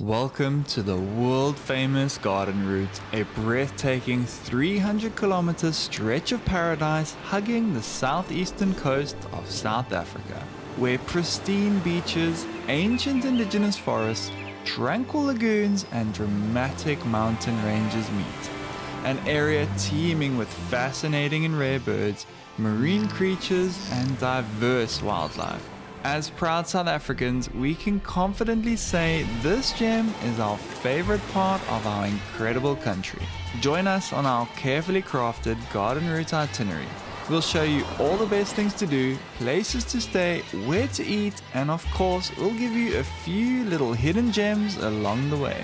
Welcome to the world-famous garden route, a breathtaking 300-kilometer stretch of paradise hugging the southeastern coast of South Africa, where pristine beaches, ancient indigenous forests, tranquil lagoons, and dramatic mountain ranges meet. An area teeming with fascinating and rare birds, marine creatures, and diverse wildlife. As proud South Africans, we can confidently say this gem is our favorite part of our incredible country. Join us on our carefully crafted garden route itinerary. We'll show you all the best things to do, places to stay, where to eat, and of course, we'll give you a few little hidden gems along the way.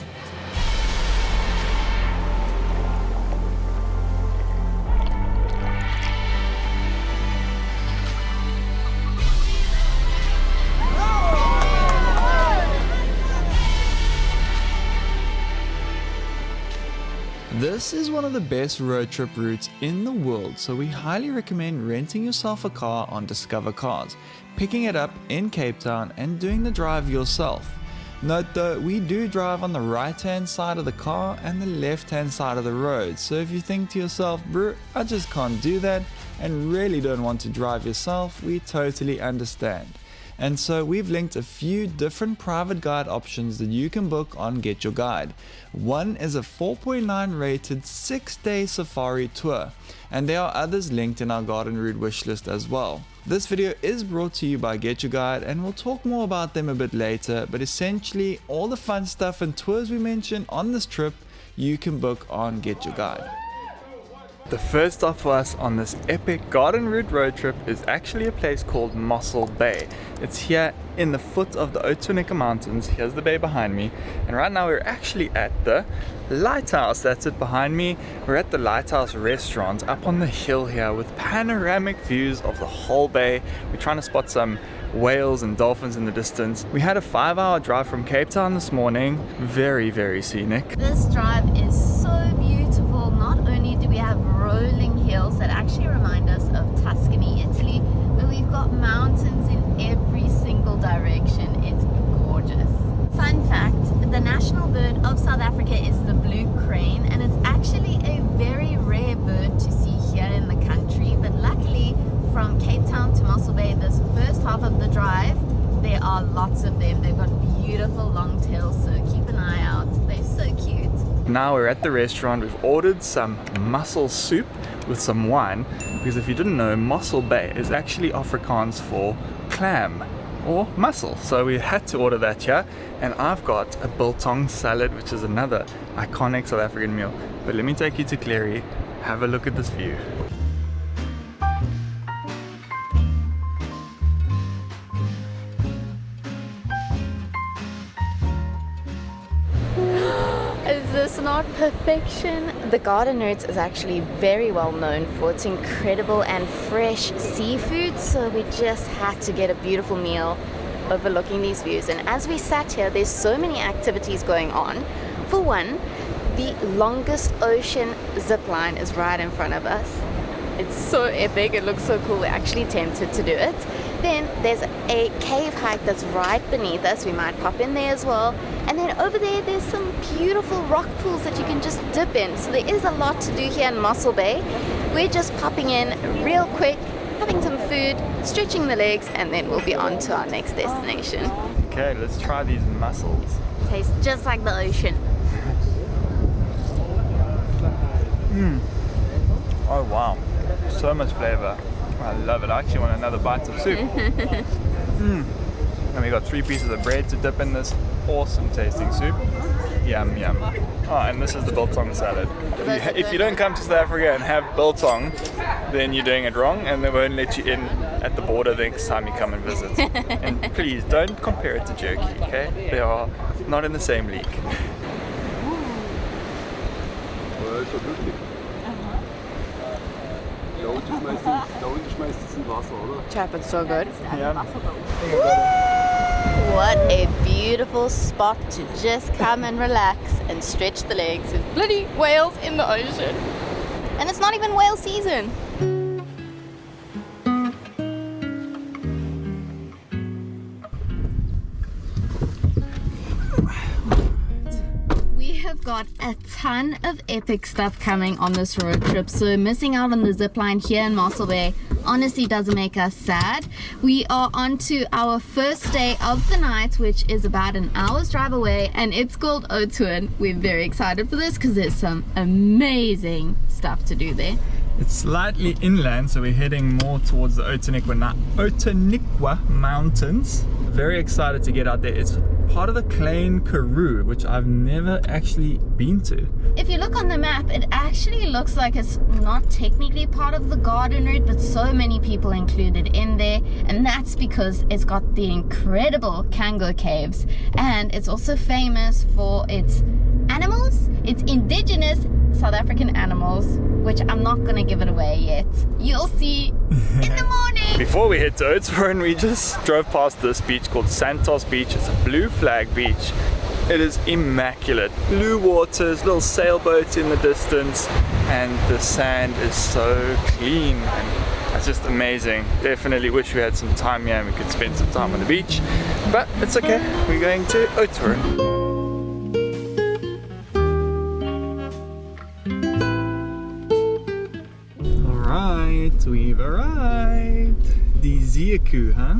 This is one of the best road trip routes in the world, so we highly recommend renting yourself a car on Discover Cars, picking it up in Cape Town and doing the drive yourself. Note though, we do drive on the right hand side of the car and the left hand side of the road, so if you think to yourself, bro, I just can't do that and really don't want to drive yourself, we totally understand. And so we've linked a few different private guide options that you can book on Get Your Guide. One is a 4.9 rated 6-day safari tour, and there are others linked in our garden route wishlist as well. This video is brought to you by Get Your Guide, and we'll talk more about them a bit later, but essentially all the fun stuff and tours we mention on this trip you can book on Get Your Guide. The first stop for us on this epic garden route road trip is actually a place called Mossel Bay. It's here in the foot of the Oudthoorn mountains. Here's the bay behind me, and right now we're actually at the lighthouse. That's it behind me. We're at the Lighthouse restaurant up on the hill here with panoramic views of the whole bay. We're trying to spot some whales and dolphins in the distance. We had a 5-hour drive from Cape Town this morning. Very, very scenic. This drive is so beautiful. Not only do we have rolling hills that actually remind us of Tuscany, Italy, but we've got mountains in every single direction. It's gorgeous. Fun fact, the national bird of South Africa is the blue crane, and it's actually a very rare bird to see here in the country, but luckily from Cape Town to Mossel Bay, this first half of the drive, there are lots of them. They've got beautiful long tails, so keep an eye out. They're so cute. Now we're at the restaurant. We've ordered some mussel soup with some wine, because if you didn't know, Mossel Bay is actually Afrikaans for clam or mussel, so we had to order that here. And I've got a biltong salad, which is another iconic South African meal. But let me take you to Clary. Have a look at this view. Is this not perfection? The garden route is actually very well known for its incredible and fresh seafood, so we just had to get a beautiful meal overlooking these views. And as we sat here, there's so many activities going on. For one, the longest ocean zip line is right in front of us. It's so epic, it looks so cool, we're actually tempted to do it. Then there's a cave hike that's right beneath us, we might pop in there as well. And then over there's some beautiful rock pools that you can just dip in. So there is a lot to do here in Mossel Bay. We're just popping in real quick, having some food, stretching the legs, and then we'll be on to our next destination. Okay, let's try these mussels. Tastes just like the ocean. Oh wow, so much flavor. I love it. I actually want another bite of soup. And we got 3 pieces of bread to dip in this awesome tasting soup. Yum yum. Oh, and this is the biltong salad. If you don't come to South Africa and have biltong, then you're doing it wrong, and they won't let you in at the border the next time you come and visit. And please don't compare it to jerky, okay? They are not in the same league. Chap, it's so good. Yeah. What a beautiful spot to just come and relax and stretch the legs. There's bloody whales in the ocean. And it's not even whale season. got a ton of epic stuff coming on this road trip, so missing out on the zip line here in Mossel Bay honestly doesn't make us sad. We are on to our first day of the night, which is about an hour's drive away, and it's called Oudthoorn. We're very excited for this because there's some amazing stuff to do there. It's slightly inland, so we're heading more towards the Oudthoorn Mountains. Very excited to get out there. It's part of the Cango Caves, which I've never actually been to. If you look on the map, it actually looks like it's not technically part of the garden route, but so many people included in there, and that's because it's got the incredible Cango Caves, and it's also famous for its animals, its indigenous South African animals, which I'm not gonna give it away yet. You'll see in the morning. Before we head to Oudthoorn, we just drove past this beach called Santos Beach. It's a blue flag beach. It is immaculate. Blue waters, little sailboats in the distance, and the sand is so clean. And it's just amazing. Definitely wish we had some time here and we could spend some time on the beach. But it's okay. We're going to Oudthoorn. We've arrived. Die Zierkoe, huh?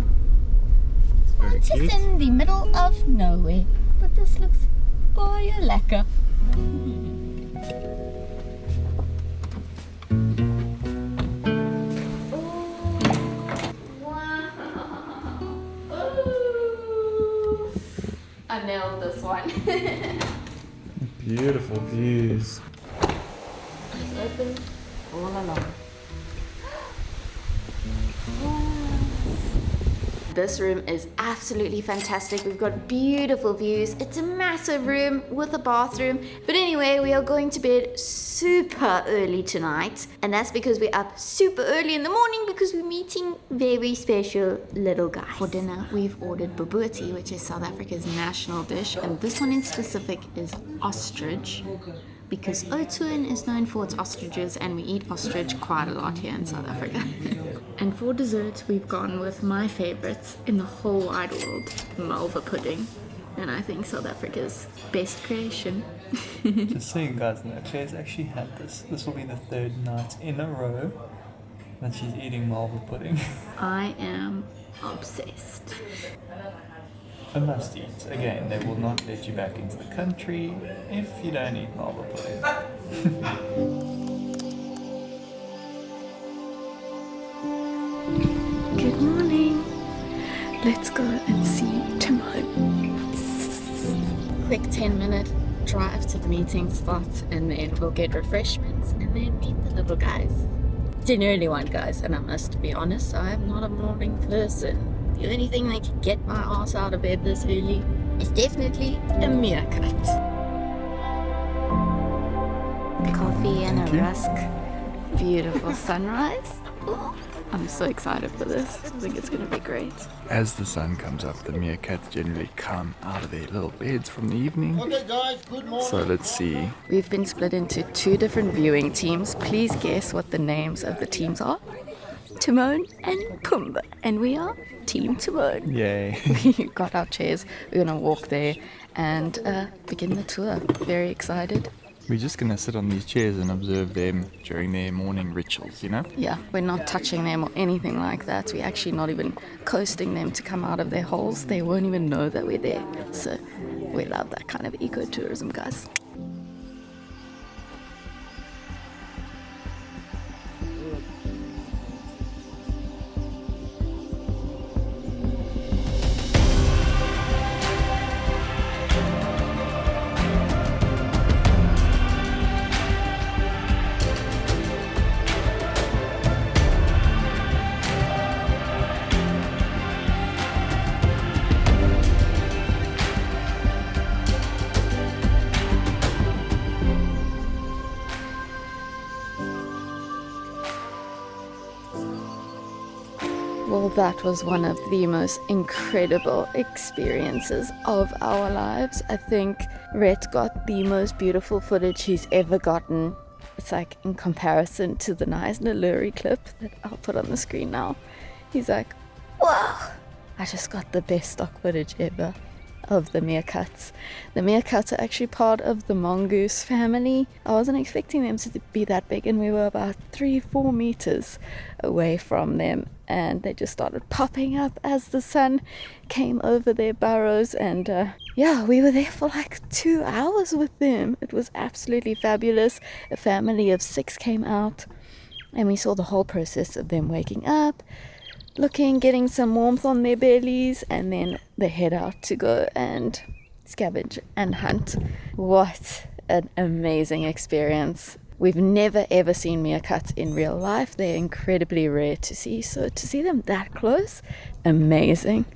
It's just in the middle of nowhere, but this looks baie lekker. Wow! Ooh. I nailed this one. Beautiful views. It's open all along. This room is absolutely fantastic. We've got beautiful views. It's a massive room with a bathroom. But anyway, we are going to bed super early tonight. And that's because we're up super early in the morning because we're meeting very special little guys. For dinner, we've ordered bobotie, which is South Africa's national dish. And this one in specific is ostrich, because Oudthoorn is known for its ostriches, and we eat ostrich quite a lot here in South Africa. And for dessert, we've gone with my favorite in the whole wide world, malva pudding. And I think South Africa's best creation. Just so you guys know, Claire's actually had this. This will be the third night in a row that she's eating malva pudding. I am obsessed. A must eat. Again, they will not let you back into the country if you don't eat malva pudding. Good morning. Let's go and see Timon. Quick 10-minute drive to the meeting spot, and then we'll get refreshments and then meet the little guys. It's an early one, guys, and I must be honest, I am not a morning person. The only thing that can get my ass out of bed this early is definitely a meerkat. Coffee and a rusk. Beautiful sunrise. Ooh, I'm so excited for this. I think it's going to be great. As the sun comes up, the meerkats generally come out of their little beds from the evening. Okay guys, good morning. So let's see. We've been split into 2 different viewing teams. Please guess what the names of the teams are. Timon and Pumbaa, and we are Team Timon. Yay. We got our chairs, we're gonna walk there and begin the tour. Very excited. We're just gonna sit on these chairs and observe them during their morning rituals, you know? Yeah, we're not touching them or anything like that. We're actually not even coasting them to come out of their holes. They won't even know that we're there. So we love that kind of ecotourism, guys. Well, that was one of the most incredible experiences of our lives. I think Rhett got the most beautiful footage he's ever gotten. It's like in comparison to the Knysna Lurry clip that I'll put on the screen now. He's like, wow, I just got the best stock footage ever. of the meerkats. The meerkats are actually part of the mongoose family. I wasn't expecting them to be that big, and we were about 3-4 meters away from them, and they just started popping up as the sun came over their burrows. And we were there for like 2 hours with them. It was absolutely fabulous. A family of 6 came out, and we saw the whole process of them waking up, looking, getting some warmth on their bellies, and then they head out to go and scavenge and hunt. What an amazing experience. We've never ever seen meerkats in real life. They're incredibly rare to see, so to see them that close, amazing.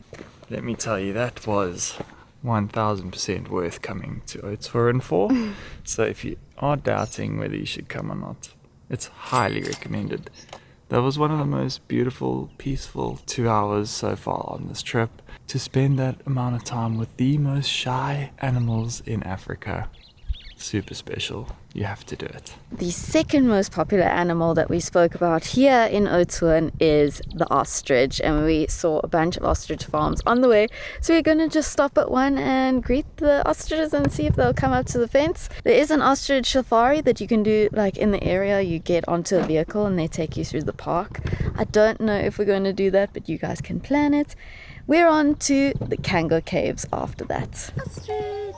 Let me tell you, that was 1000% worth coming to Oudthoorn for. So if you are doubting whether you should come or not, it's highly recommended. That was one of the most beautiful, peaceful 2 hours so far on this trip. To spend that amount of time with the most shy animals in Africa, super special. You have to do it. The second most popular animal that we spoke about here in Oudthoorn is the ostrich, and we saw a bunch of ostrich farms on the way, so we're going to just stop at one and greet the ostriches and see if they'll come up to the fence. There is an ostrich safari that you can do, like in the area. You get onto a vehicle and they take you through the park. I don't know if we're going to do that, but you guys can plan it. We're on to the Cango Caves after that. Ostrich!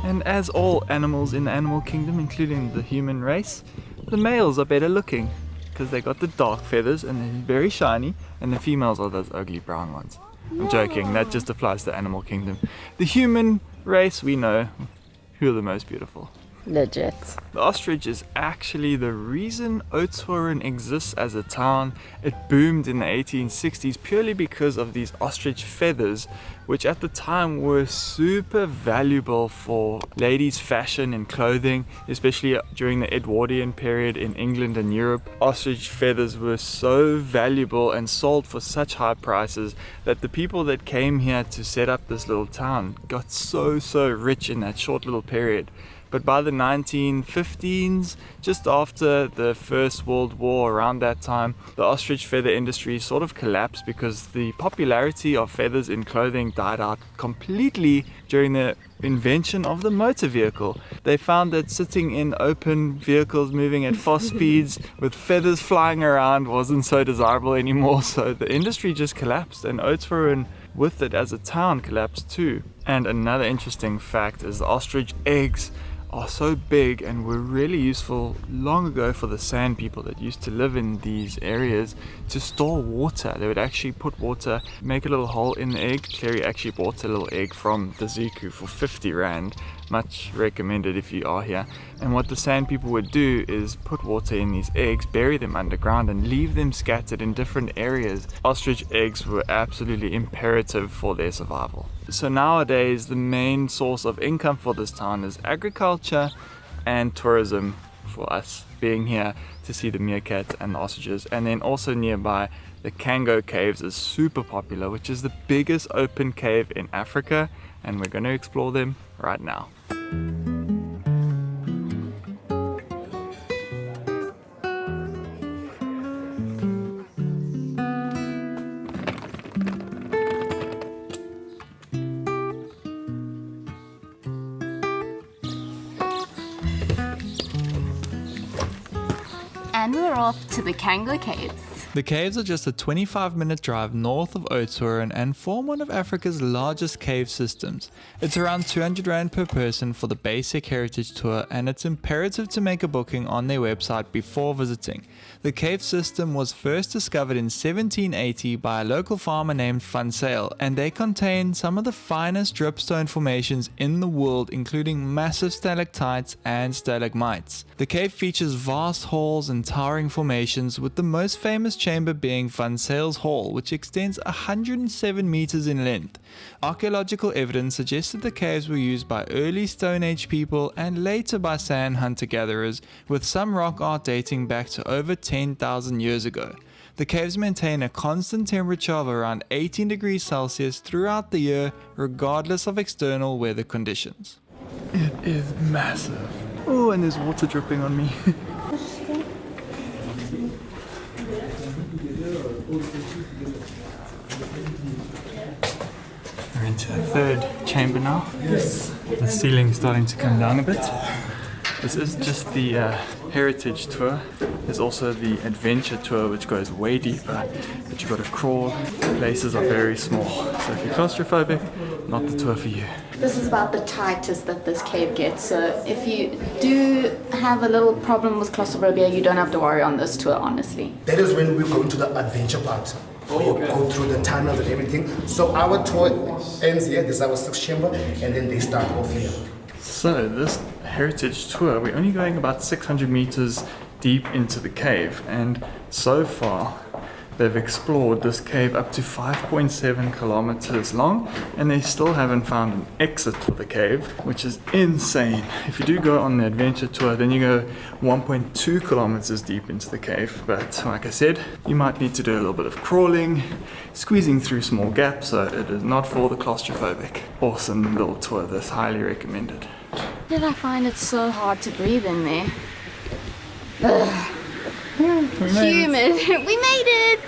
And as all animals in the animal kingdom, including the human race, the males are better looking because they got the dark feathers and they're very shiny, and the females are those ugly brown ones. I'm joking, that just applies to the animal kingdom. The human race, we know who are the most beautiful. Legit. The ostrich is actually the reason Oudthoorn exists as a town. It boomed in the 1860s purely because of these ostrich feathers, which at the time were super valuable for ladies' fashion and clothing, especially during the Edwardian period in England and Europe. Ostrich feathers were so valuable and sold for such high prices that the people that came here to set up this little town got so rich in that short little period. But by the 1915s, just after the First World War, around that time, the ostrich feather industry sort of collapsed because the popularity of feathers in clothing died out completely during the invention of the motor vehicle. They found that sitting in open vehicles moving at fast speeds with feathers flying around wasn't so desirable anymore, so the industry just collapsed, and Oudthoorn with it as a town collapsed too. And another interesting fact is the ostrich eggs are so big and were really useful long ago for the sand people that used to live in these areas to store water. They would actually put water, make a little hole in the egg. Clary actually bought a little egg from the Ziku for 50 Rand. Much recommended if you are here. And what the sand people would do is put water in these eggs, bury them underground, and leave them scattered in different areas. Ostrich eggs were absolutely imperative for their survival. So nowadays the main source of income for this town is agriculture and tourism, for us being here to see the meerkats and the ostriches. And then also nearby, the Cango Caves is super popular, which is the biggest open cave in Africa, and we're going to explore them right now. And we're off to the Cango Caves. The caves are just a 25-minute drive north of Oudthoorn and form one of Africa's largest cave systems. It's around 200 Rand per person for the basic heritage tour, and it's imperative to make a booking on their website before visiting. The cave system was first discovered in 1780 by a local farmer named Van Zyl, and they contain some of the finest dripstone formations in the world, including massive stalactites and stalagmites. The cave features vast halls and towering formations, with the most famous chamber being Van Zyl's Hall, which extends 107 meters in length. Archaeological evidence suggests that the caves were used by early Stone Age people and later by sand hunter-gatherers, with some rock art dating back to over 10,000 years ago. The caves maintain a constant temperature of around 18 degrees Celsius throughout the year, regardless of external weather conditions. It is massive. Oh, and there's water dripping on me. We're into the third chamber now. The ceiling's starting to come down a bit. This is just the heritage tour. There's also the adventure tour, which goes way deeper, but you've got to crawl. The places are very small, so if you're claustrophobic, not the tour for you. This is about the tightest that this cave gets, so if you do have a little problem with claustrophobia, you don't have to worry on this tour, honestly. That is when we go into the adventure part. We go through the tunnels and everything. So our tour ends here. This is our 6th chamber, and then they start off here. So this heritage tour, we're only going about 600 meters deep into the cave, and so far they've explored this cave up to 5.7 kilometers long, and they still haven't found an exit for the cave, which is insane. If you do go on the adventure tour, then you go 1.2 kilometers deep into the cave, but like I said, you might need to do a little bit of crawling, squeezing through small gaps, so it is not for the claustrophobic. Awesome little tour, this highly recommended. Did I find it so hard to breathe in there? Humid. We made it!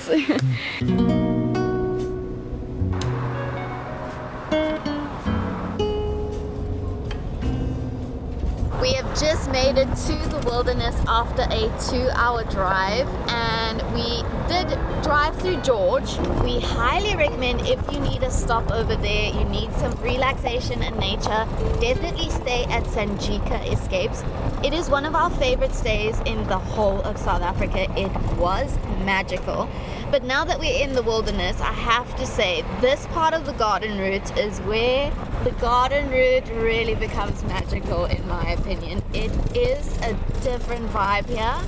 We have just made it to the wilderness after a 2-hour drive, and we did drive through George. We highly recommend, if you need a stop over there, you need some relaxation and nature, definitely stay at Sanjika Escapes. It is one of our favorite stays in the whole of South Africa. It was magical. But now that we're in the wilderness, I have to say, this part of the garden route is where the garden route really becomes magical, in my opinion. It is a different vibe here.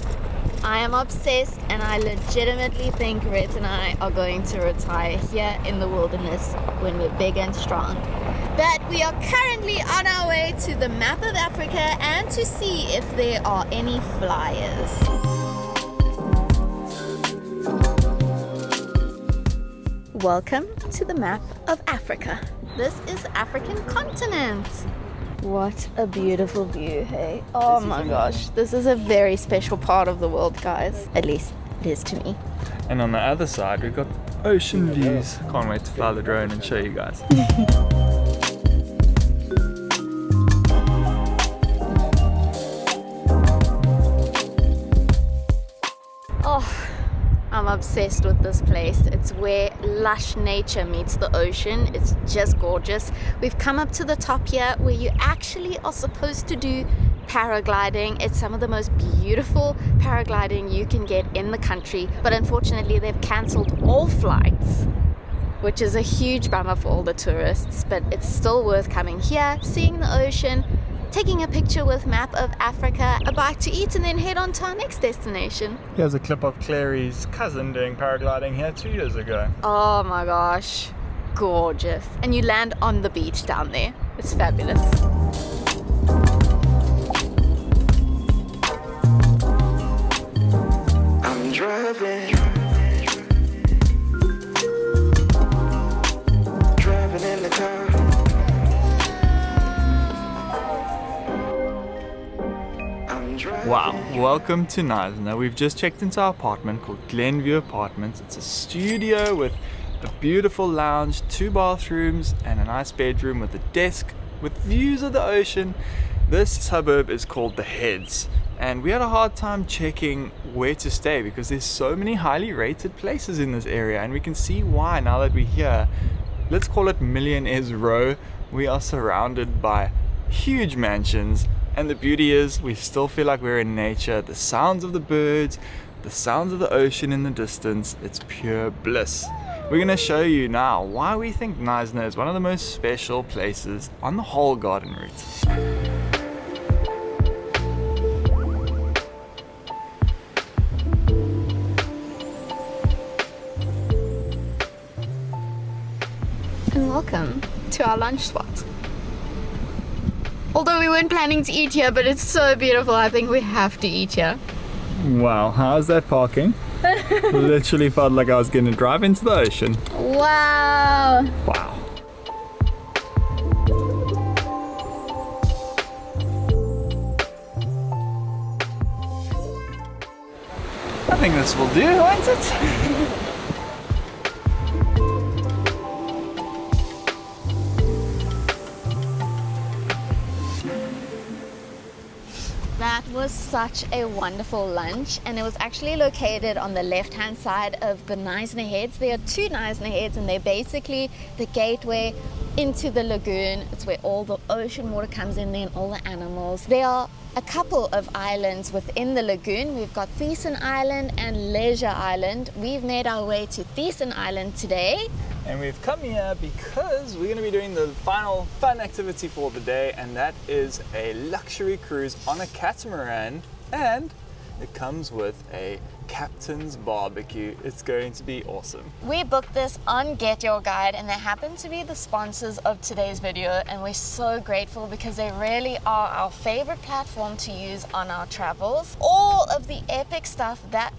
I am obsessed, and I legitimately think Rhett and I are going to retire here in the wilderness when we're big and strong. But we are currently on our way to the map of Africa and to see if there are any flyers. Welcome to the map of Africa. This is the African continent. What a beautiful view, hey? Oh my gosh, this is a very special part of the world, guys. At least it is to me. And on the other side, we've got ocean views. Can't wait to fly the drone and show you guys. I'm obsessed with this place. It's where lush nature meets the ocean. It's just gorgeous. We've come up to the top here where you actually are supposed to do paragliding. It's some of the most beautiful paragliding you can get in the country, but unfortunately they've cancelled all flights, which is a huge bummer for all the tourists, but it's still worth coming here, seeing the ocean, taking a picture with map of Africa, a bite to eat, and then head on to our next destination. Here's a clip of Clary's cousin doing paragliding here 2 years ago. Oh my gosh, gorgeous. And you land on the beach down there. It's fabulous. I'm driving in the car. Wow, welcome to Knysna. We've just checked into our apartment called Glenview Apartments. It's a studio with a beautiful lounge, 2 bathrooms, and a nice bedroom with a desk with views of the ocean. This suburb is called The Heads, and we had a hard time checking where to stay because there's so many highly rated places in this area, and we can see why now that we're here. Let's call it Millionaires Row. We are surrounded by huge mansions, and the beauty is we still feel like we're in nature. The sounds of the birds, the sounds of the ocean in the distance, it's pure bliss. We're going to show you now why we think Knysna is one of the most special places on the whole garden route. And welcome to our lunch spot. Although we weren't planning to eat here, but it's so beautiful, I think we have to eat here. Wow, how's that parking? Literally felt like I was going to drive into the ocean. Wow! Wow. I think this will do, won't it? That was such a wonderful lunch, and it was actually located on the left-hand side of the Knysna Heads. There are two Knysna Heads, and they're basically the gateway into the lagoon. It's where all the ocean water comes in there and all the animals. There are a couple of islands within the lagoon. We've got Thiessen Island and Leisure Island. We've made our way to Thiessen Island today. And we've come here because we're going to be doing the final fun activity for the day, and that is a luxury cruise on a catamaran, and it comes with a captain's barbecue. It's going to be awesome. We booked this on Get Your Guide, and they happen to be the sponsors of today's video, and we're so grateful because they really are our favorite platform to use on our travels. All of the epic stuff that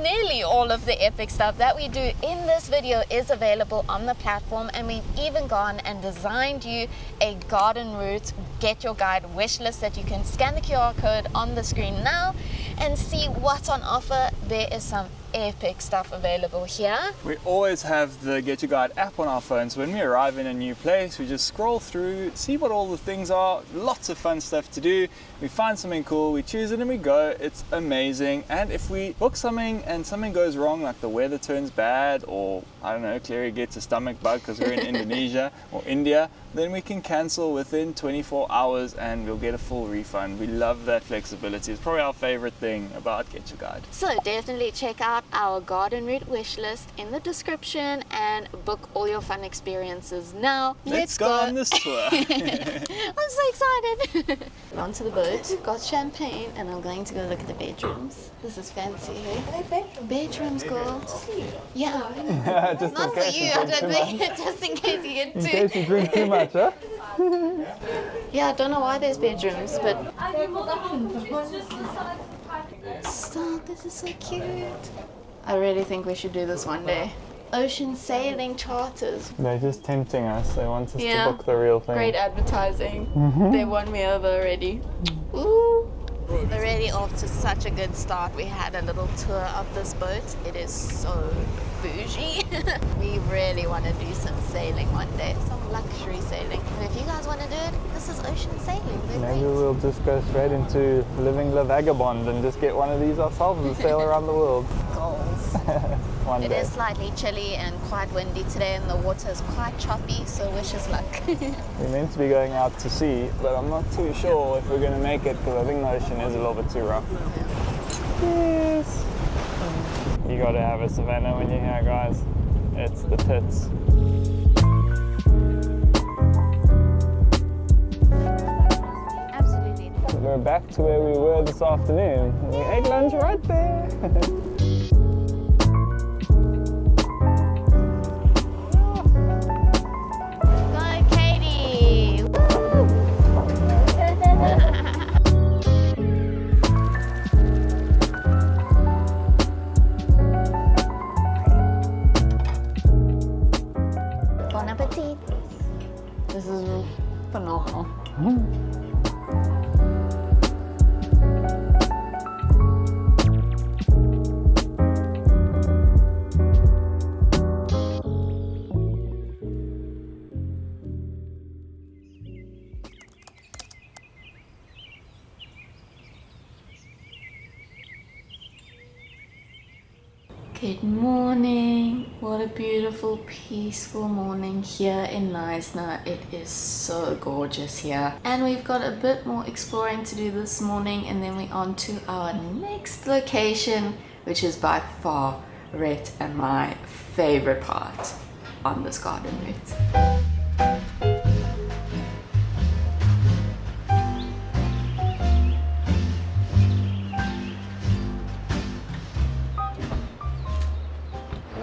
nearly all of the epic stuff that we do in this video is available on the platform, and we've even gone and designed you a garden route Get Your Guide wish list that you can scan the QR code on the screen now and see what's on offer. There is some epic stuff available here. We always have the Get Your Guide app on our phones. When we arrive in a new place, we just scroll through, see what all the things are. Lots of fun stuff to do. We find something cool, we choose it and we go. It's amazing. And if we book something and something goes wrong, like the weather turns bad, or I don't know, Clary gets a stomach bug because we're in Indonesia or India, then we can cancel within 24 hours and we'll get a full refund. We love that flexibility. It's probably our favorite thing about Get Your Guide. So definitely check out our garden route wish list in the description and book all your fun experiences now. Let's go on this tour. I'm so excited. Onto the boat, got champagne, and I'm going to go look at the bedrooms. This is fancy, hey? Bedrooms, girl. Yeah. Just Not for you, I don't think. Just in case you get too. in case you drink too much, huh? Yeah, I don't know why there's bedrooms, but stop, this is so cute. I really think we should do this one day. Ocean sailing charters. They're just tempting us. They want us Yeah. to book the real thing. Great advertising. They won me over already. Ooh. Already off to such a good start. We had a little tour of this boat. It is so bougie. We really want to do some sailing one day, some luxury sailing. And if you guys want to do it, this is ocean sailing. They're Maybe great. we'll just go straight into living la vagabond and just get one of these ourselves and sail around the world. Goals. One It day. is slightly chilly and quite windy today, and the water is quite choppy, so wish us luck. We're meant to be going out to sea, but I'm not too sure if we're going to make it because I think the ocean is a little bit too rough. Yes. You got to have a savannah when you're here, guys. It's the tits. Absolutely. We're back to where we were this afternoon. We ate lunch right there. Go, Katie! Bon appetit! This is phenomenal. Good morning. What a beautiful, peaceful morning here in Knysna. It is so gorgeous here. And we've got a bit more exploring to do this morning, and then we're on to our next location, which is by far Rhett and my favorite part on this garden route.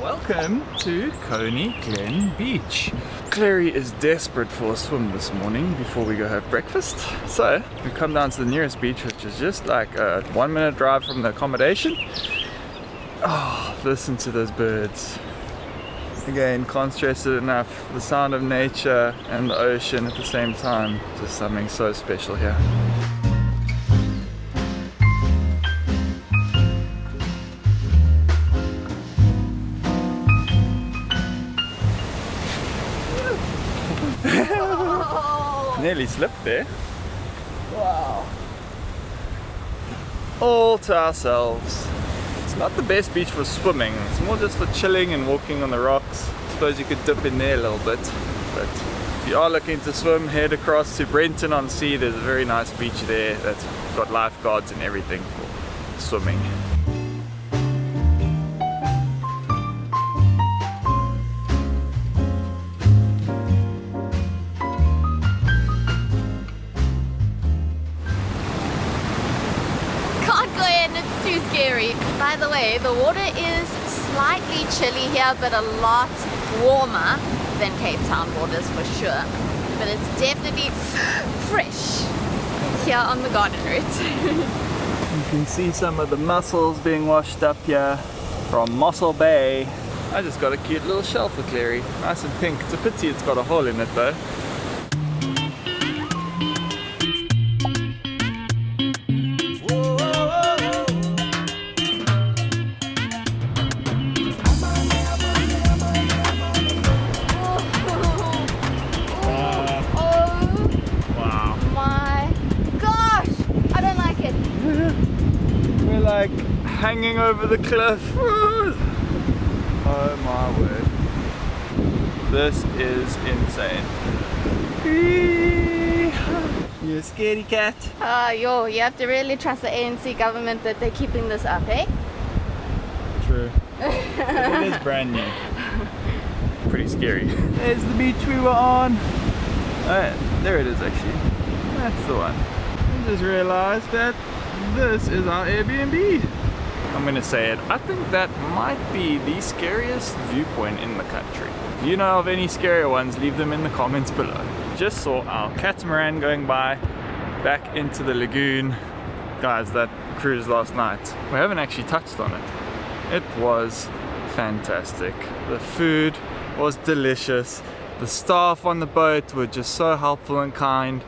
Welcome to Coney Glen Beach. Clary is desperate for a swim this morning before we go have breakfast. So we've come down to the nearest beach, which is just like a 1 minute drive from the accommodation. Oh, listen to those birds. Again, can't stress it enough. The sound of nature and the ocean at the same time. Just something so special here. Nearly slipped there. Wow. all to ourselves. It's not the best beach for swimming, it's more just for chilling and walking on the rocks. I suppose you could dip in there a little bit, but if you are looking to swim, head across to Brenton-on-Sea. There's a very nice beach there that's got lifeguards and everything for swimming. Can't go in, it's too scary. By the way, the water is slightly chilly here, but a lot warmer than Cape Town waters for sure. But it's definitely fresh here on the garden route. You can see some of the mussels being washed up here from Mossel Bay. I just got a cute little shell for Clary, nice and pink. It's a pity it's got a hole in it though. Like hanging over the cliff. Oh my word. This is insane. You a scaredy cat? You have to really trust the ANC government that they're keeping this up, eh? True. It is brand new. Pretty scary. There's the beach we were on. Oh, there it is actually. That's the one. I just realized that this is our Airbnb. I'm gonna say it, I think that might be the scariest viewpoint in the country. If you know of any scarier ones, leave them in the comments below. Just saw our catamaran going by back into the lagoon. Guys, that cruise last night, we haven't actually touched on it. It was fantastic. The food was delicious. The staff on the boat were just so helpful and kind.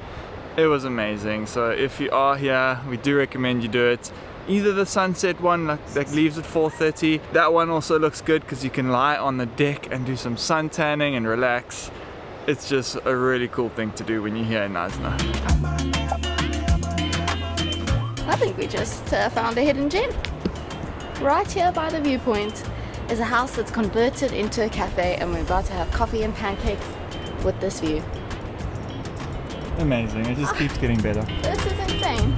It was amazing. So if you are here, we do recommend you do it. Either the sunset one that leaves at 4:30. That one also looks good because you can lie on the deck and do some sun tanning and relax. It's just a really cool thing to do when you're here in Knysna. I think we just found a hidden gem. Right here by the viewpoint is a house that's converted into a cafe, and we're about to have coffee and pancakes with this view. Amazing, it just keeps getting better. This is insane.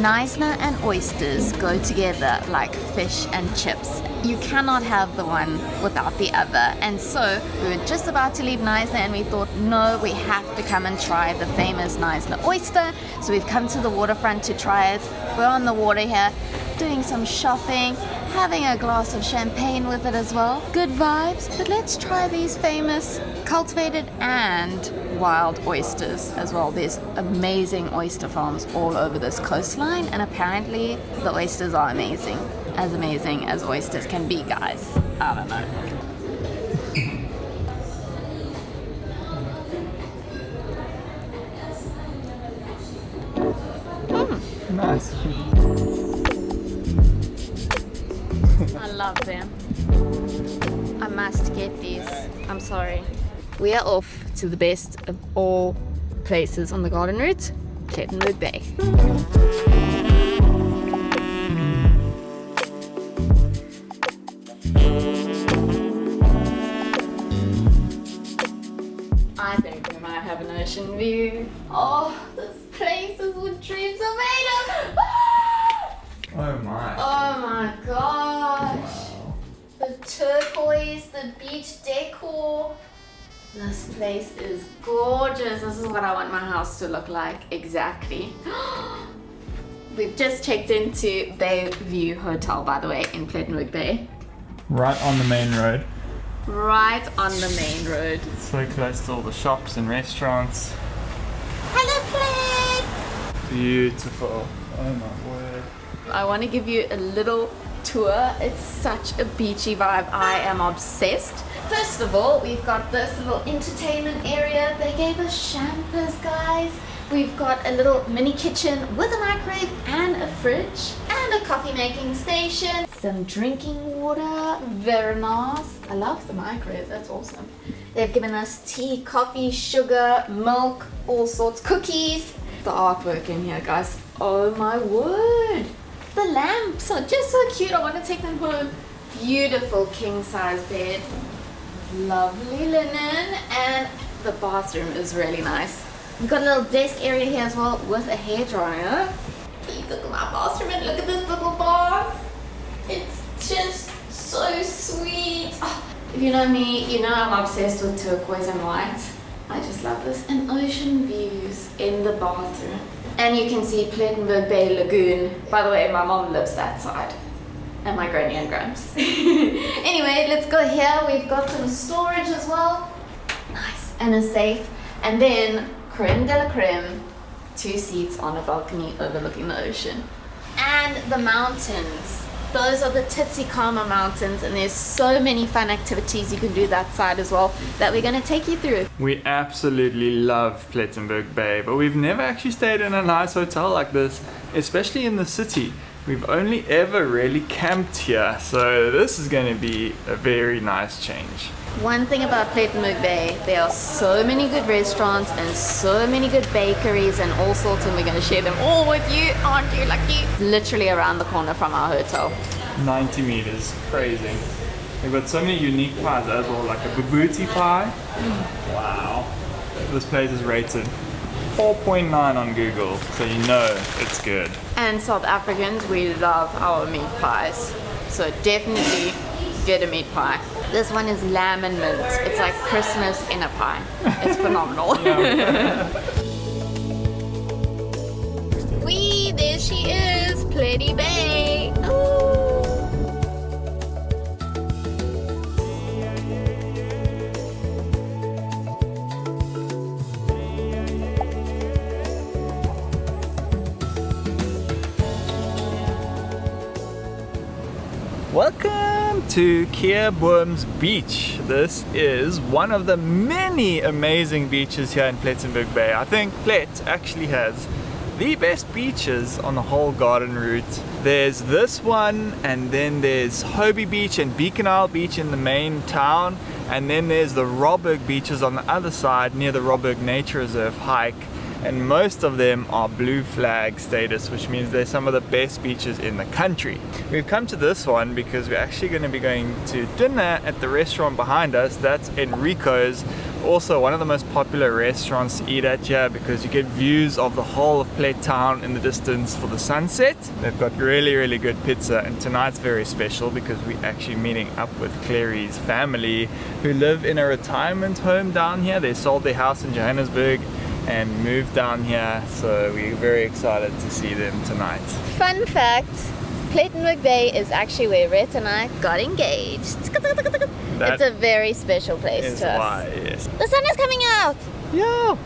Knysna and oysters go together like fish and chips. You cannot have the one without the other. And so we were just about to leave Knysna and we thought, no, we have to come and try the famous Knysna oyster. So we've come to the waterfront to try it. We're on the water here, doing some shopping, having a glass of champagne with it as well. Good vibes, but let's try these famous cultivated and wild oysters as well. There's amazing oyster farms all over this coastline, and apparently the oysters are amazing as oysters can be, guys. I don't know. Nice. I love them. I must get these. I'm sorry. We are off to the best of all places on the garden route, Plettenberg Bay. I think we might have an ocean view. Oh, this place is what dreams are made of. Oh my. Oh my gosh. Wow. The turquoise, the beach decor. This place is gorgeous. This is what I want my house to look like, exactly. We've just checked into Bayview Hotel, by the way, in Plettenberg Bay. Right on the main road. Right on the main road. So close to all the shops and restaurants. Hello, Plet! beautiful. Oh my word. I want to give you a little tour. It's such a beachy vibe. I am obsessed. First of all, we've got this little entertainment area. They gave us champers, guys. We've got a little mini kitchen with a microwave and a fridge and a coffee making station. Some drinking water, very nice. I love the microwave, that's awesome. They've given us tea, coffee, sugar, milk, all sorts, cookies. The artwork in here, guys. Oh my word. The lamps are just so cute. I want to take them home. Beautiful king size bed. Lovely linen, and the bathroom is really nice. We've got a little desk area here as well with a hairdryer. Please look at my bathroom and look at this little bath. It's just so sweet. Oh, if you know me, you know I'm obsessed with turquoise and white. I just love this. And ocean views in the bathroom. And you can see Plettenberg Bay Lagoon. By the way, my mom lives that side. And my granny and gramps. Anyway, let's go here. We've got some storage as well. Nice. And a safe. And then, creme de la creme, 2 seats on a balcony overlooking the ocean. And the mountains. Those are the Titsikama Mountains, and there's so many fun activities you can do that side as well that we're going to take you through. We absolutely love Plettenberg Bay, but we've never actually stayed in a nice hotel like this, especially in the city. We've only ever really camped here, so this is going to be a very nice change. One thing about Plettenberg Bay, there are so many good restaurants and so many good bakeries and all sorts, and we're going to share them all with you. Aren't you lucky? Literally around the corner from our hotel. 90 meters, crazy. We've got so many unique pies as well, like a babuti pie. Wow. This place is rated 4.9 on Google, so you know it's good. And South Africans, we love our meat pies. So definitely get a meat pie. This one is lamb and mint. It's like Christmas in a pie. It's phenomenal. Wee, there she is, Pletty Bay. Ooh. Welcome to Keerboom's Beach. This is one of the many amazing beaches here in Plettenberg Bay. I think Plet actually has the best beaches on the whole garden route. There's this one, and then there's Hobie Beach and Beacon Isle Beach in the main town, and then there's the Robberg beaches on the other side near the Robberg Nature Reserve hike. And most of them are blue flag status, which means they're some of the best beaches in the country. We've come to this one because we're actually going to be going to dinner at the restaurant behind us. That's Enrico's, also one of the most popular restaurants to eat at here because you get views of the whole of Plet Town in the distance for the sunset. They've got really, really good pizza, and tonight's very special because we're actually meeting up with Clary's family who live in a retirement home down here. They sold their house in Johannesburg and moved down here, so we're very excited to see them tonight. Fun fact, Plettenberg Bay is actually where Rhett and I got engaged. It's a very special place to us. Why, yes. The sun is coming out! Yeah!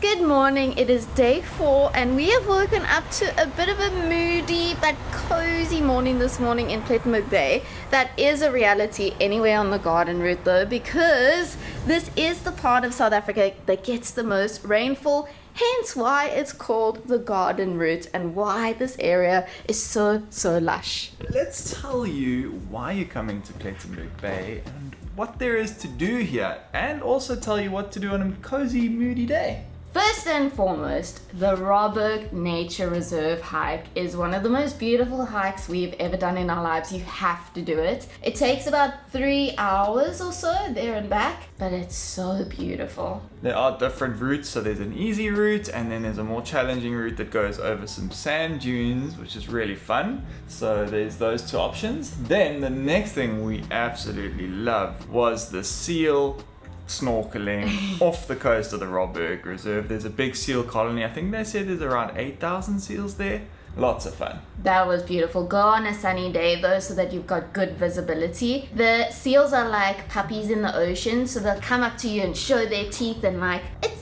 Good morning, it is day 4 and we have woken up to a bit of a moody but cozy morning this morning in Plettenberg Bay. That is a reality anywhere on the garden route though, because this is the part of South Africa that gets the most rainfall, hence why it's called the garden route and why this area is so lush. Let's tell you why you're coming to Plettenberg Bay and what there is to do here and also tell you what to do on a cozy, moody day. First and foremost, the Robberg Nature Reserve hike is one of the most beautiful hikes we've ever done in our lives. You have to do it. It takes about 3 hours or so there and back, but it's so beautiful. There are different routes, so there's an easy route and then there's a more challenging route that goes over some sand dunes, which is really fun. So there's those two options. Then the next thing we absolutely loved was the seal snorkeling off the coast of the Robberg Reserve. There's a big seal colony. I think they said there's around 8,000 seals there. Lots of fun. That was beautiful. Go on a sunny day though, so that you've got good visibility. The seals are like puppies in the ocean, so they'll come up to you and show their teeth and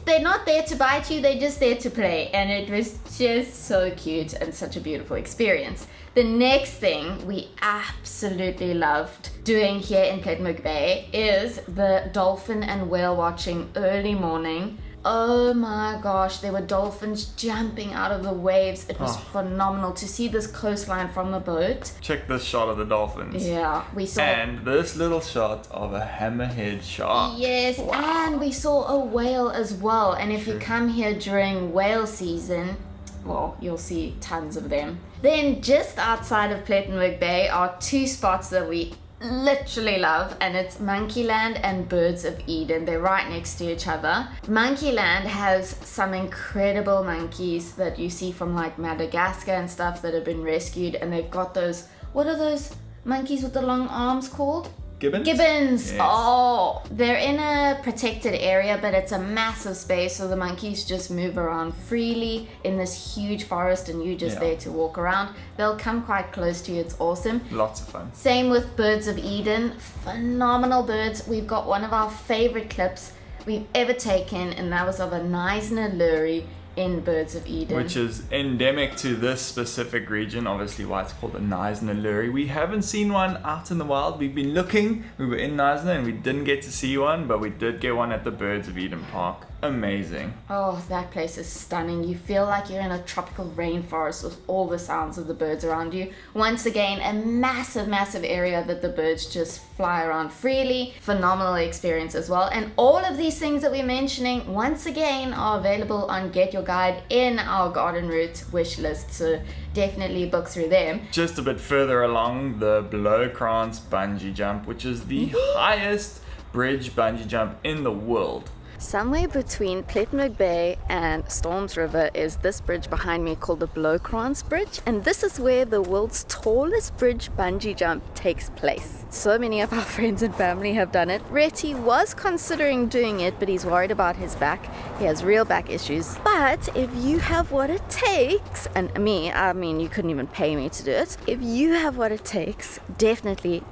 they're not there to bite you, they're just there to play. And it was just so cute and such a beautiful experience. The next thing we absolutely loved doing here in Plettenberg Bay is the dolphin and whale watching early morning. Oh my gosh, there were dolphins jumping out of the waves. It was phenomenal to see this coastline from the boat. Check this shot of the dolphins. Yeah, we saw. And this little shot of a hammerhead shark. Yes, wow. And we saw a whale as well. And if you come here during whale season, well, you'll see tons of them. Then just outside of Plettenberg Bay are two spots that we literally love, and it's Monkeyland and Birds of Eden. They're right next to each other. Monkeyland has some incredible monkeys that you see from like Madagascar and stuff that have been rescued, and they've got those, what are those monkeys with the long arms called? Gibbons? Gibbons! Yes. Oh, they're in a protected area, but it's a massive space, so the monkeys just move around freely in this huge forest, and you're just there to walk around. They'll come quite close to you. It's awesome. Lots of fun. Same with Birds of Eden. Phenomenal birds. We've got one of our favorite clips we've ever taken, and that was of a Knysna lurry in Birds of Eden. Which is endemic to this specific region, obviously why it's called a Knysna lurry. We haven't seen one out in the wild. We've been looking. We were in Knysna and we didn't get to see one, but we did get one at the Birds of Eden Park. Amazing. Oh, that place is stunning. You feel like you're in a tropical rainforest with all the sounds of the birds around you. Once again, a massive area that the birds just fly around freely. Phenomenal experience as well. And all of these things that we're mentioning, once again, are available on Get Your Guide in our garden route wish list. So definitely book through them. Just a bit further along, the Blowkrans bungee jump, which is the highest bridge bungee jump in the world. Somewhere between Plettenberg Bay and Storms River is this bridge behind me called the Blowkrans Bridge, and this is where the world's tallest bridge bungee jump takes place. So many of our friends and family have done it. Rhett was considering doing it, but he's worried about his back. He has real back issues. But if you have what it takes, and I mean, you couldn't even pay me to do it. If you have what it takes, definitely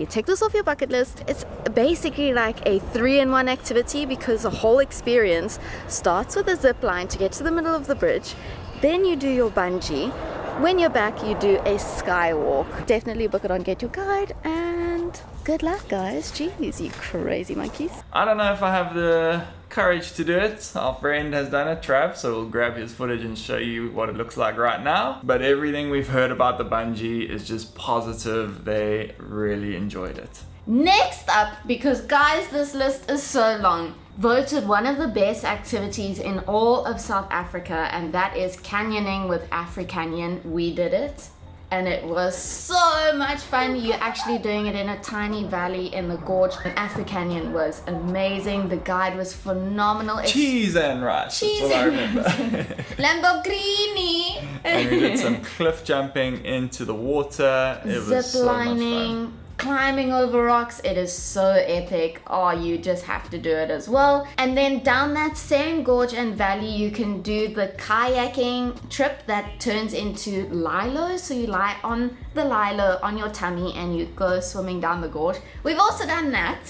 take this off your bucket list. It's basically like a 3-in-1 activity, because the whole experience starts with a zip line to get to the middle of the bridge. Then you do your bungee. When you're back, you do a skywalk. Definitely book it on Get Your Guide, and good luck, guys. Jeez, you crazy monkeys. I don't know if I have the courage to do it. Our friend has done it, Trav, so we'll grab his footage and show you what it looks like right now. But everything we've heard about the bungee is just positive. They really enjoyed it. Next up, because guys, this list is so long, voted one of the best activities in all of South Africa, and that is canyoning with Africanyon. We did it, and it was so much fun. You're actually doing it in a tiny valley in the gorge. Africanyon was amazing. The guide was phenomenal. Cheese and rice. Cheese That's all I and remember. Lamborghini. And we did some cliff jumping into the water. It was Zip so much lining. fun. Climbing over rocks. It is so epic. Oh, you just have to do it as well. And then down that same gorge and valley, you can do the kayaking trip that turns into lilo. So you lie on the lilo on your tummy and you go swimming down the gorge. We've also done that.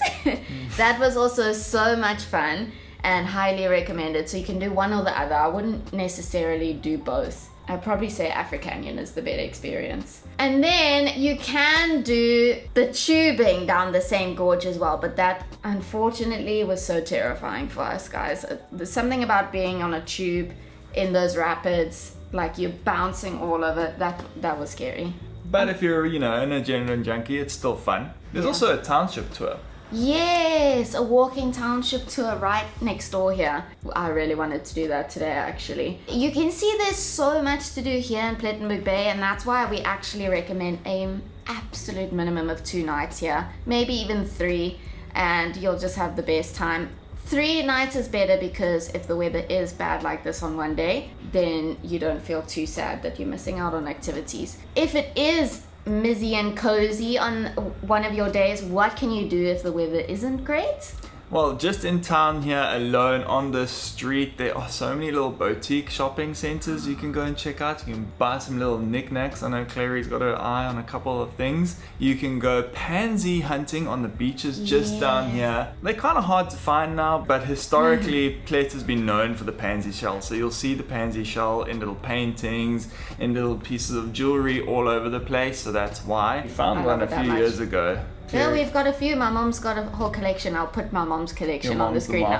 That was also so much fun and highly recommended. So you can do one or the other. I wouldn't necessarily do both. I'd probably say Africanyon is the better experience. And then you can do the tubing down the same gorge as well, but that unfortunately was so terrifying for us guys. There's something about being on a tube in those rapids, like you're bouncing all over, that was scary. But if you're, an adrenaline junkie, it's still fun. There's also a township tour. Yes, a walking township tour right next door here. I really wanted to do that today actually. You can see there's so much to do here in Plettenberg Bay, and that's why we actually recommend an absolute minimum of 2 nights here, maybe even 3, and you'll just have the best time. 3 nights is better because if the weather is bad like this on one day, then you don't feel too sad that you're missing out on activities. If it is mizzy and cozy on one of your days, what can you do if the weather isn't great? Well, just in town here alone on the street, there are so many little boutique shopping centers you can go and check out. You can buy some little knickknacks. I know Clary's got her eye on a couple of things. You can go pansy hunting on the beaches just down here. They're kind of hard to find now, but historically Plet has been known for the pansy shell. So you'll see the pansy shell in little paintings, in little pieces of jewelry all over the place. So that's why. We found one a few years ago. Yeah, we've got a few. My mom's got a whole collection. I'll put my mom's collection on the screen now.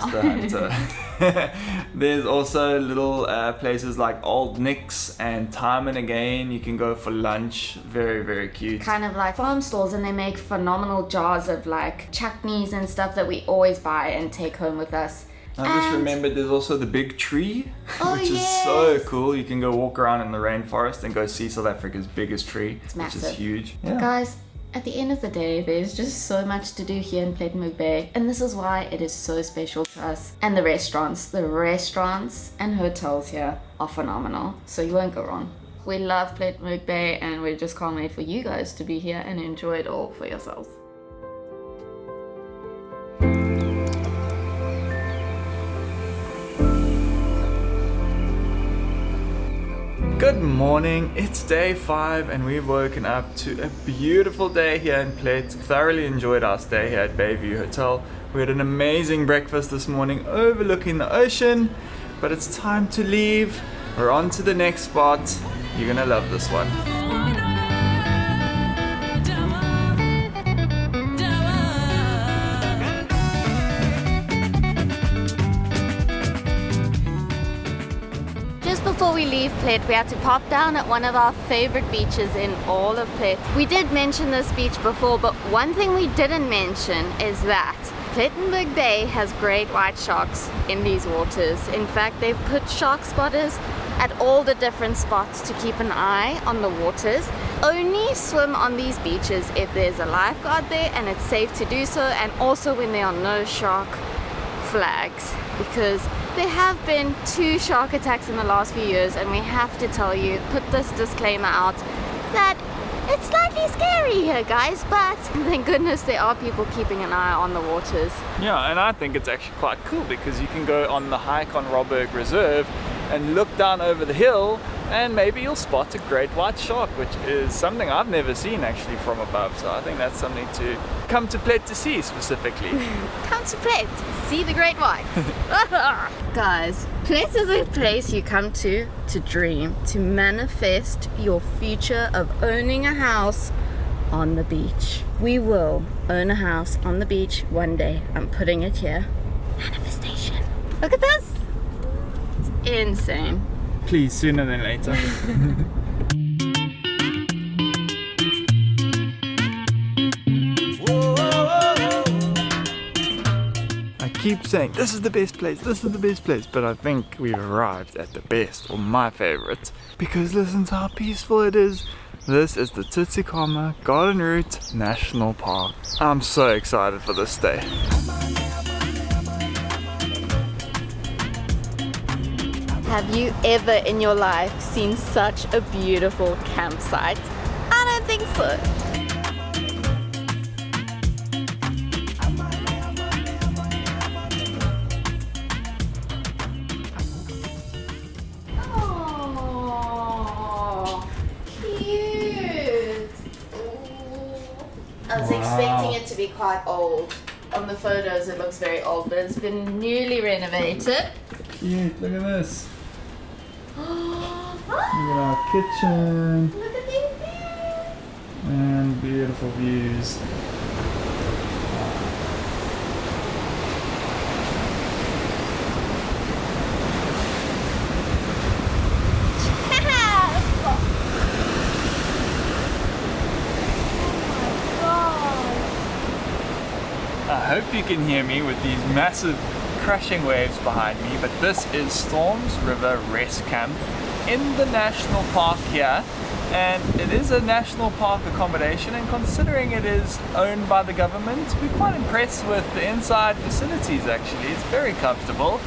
There's also little places like Old Nick's and Time and Again. You can go for lunch. Very, very cute. Kind of like farm stalls, and they make phenomenal jars of like chutneys and stuff that we always buy and take home with us. I just remembered there's also the big tree, which is yes. so cool. You can go walk around in the rainforest and go see South Africa's biggest tree, which is huge. Yeah. Guys, at the end of the day, there's just so much to do here in Plettenberg Bay, and this is why it is so special to us. And the restaurants and hotels here are phenomenal, so you won't go wrong. We love Plettenberg Bay, and we just can't wait for you guys to be here and enjoy it all for yourselves. Good morning, it's day 5 and we've woken up to a beautiful day here in Plet. Thoroughly enjoyed our stay here at Bayview Hotel. We had an amazing breakfast this morning overlooking the ocean, but it's time to leave. We're on to the next spot. You're gonna love this one. Before we leave Plet, we had to pop down at one of our favorite beaches in all of Plet. We did mention this beach before, but one thing we didn't mention is that Plettenberg Bay has great white sharks in these waters. In fact, they've put shark spotters at all the different spots to keep an eye on the waters. Only swim on these beaches if there's a lifeguard there and it's safe to do so, and also when there are no shark flags, because there have been 2 shark attacks in the last few years, and we have to tell you, put this disclaimer out, that it's slightly scary here, guys, but thank goodness there are people keeping an eye on the waters. Yeah, and I think it's actually quite cool because you can go on the hike on Robberg Reserve and look down over the hill, and maybe you'll spot a great white shark, which is something I've never seen actually from above. So I think that's something to come to Plet to see specifically. Come to Plet, see the great whites. Guys, Plet is a place you come to dream, to manifest your future of owning a house on the beach. We will own a house on the beach one day. I'm putting it here. Manifestation. Look at this. It's insane. Please, sooner than later. I keep saying this is the best place, but I think we've arrived at the best, or my favorite, because listen to how peaceful it is. This is the Tsitsikamma Garden Route National Park. I'm so excited for this day. Have you ever in your life seen such a beautiful campsite? I don't think so. Oh, cute. I was expecting it to be quite old. On the photos it looks very old, but it's been newly renovated. Cute, look at this. Look at our kitchen. Look at these views. And beautiful views. I hope you can hear me with these massive crashing waves behind me, but this is Storms River Rest Camp in the national park here, and it is a national park accommodation, and considering it is owned by the government, we're quite impressed with the inside facilities actually. It's very comfortable.